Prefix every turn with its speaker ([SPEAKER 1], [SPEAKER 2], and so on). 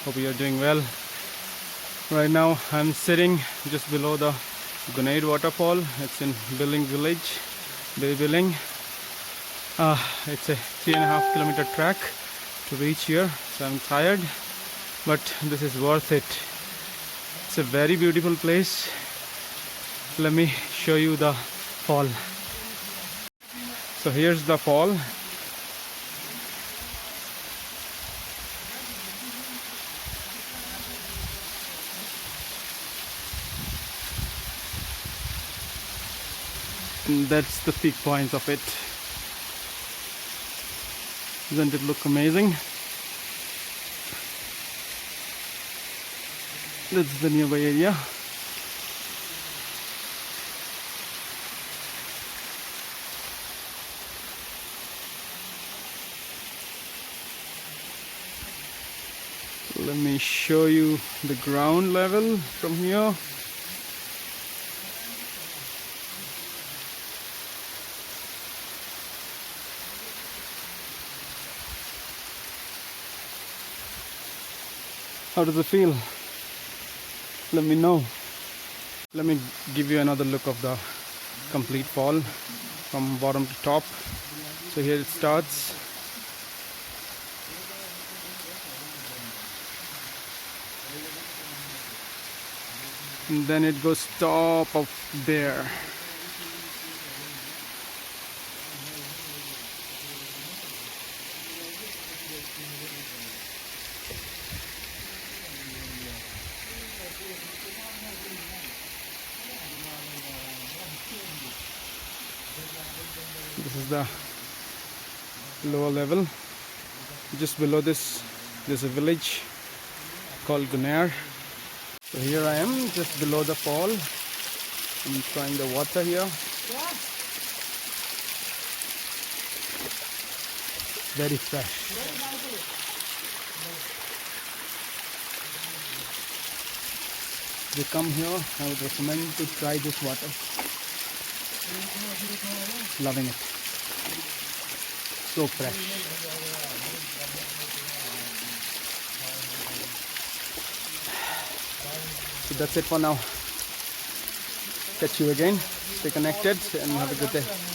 [SPEAKER 1] Hope you are doing well. Right now I'm sitting just below the Gunade waterfall. It's in Billing village, Bir-Billing. It's a 3.5 kilometer trek to reach here, so I'm tired, but this is worth it. It's a very beautiful place. Let me show you the fall. So here's the fall. And that's the peak points of it. Doesn't it look amazing? That's the nearby area. Let me show you the ground level from here. How does it feel? Let me know. Let me give you another look of the complete fall from bottom to top. So here it starts. And then it goes top of there. This is the lower level. Just below this, there's a village called Gunade. So here I am, just below the fall. I'm trying the water here. Very fresh. If you come here, I would recommend to try this water. Loving it. So fresh. So that's it for now. Catch you again. Stay connected and have a good day.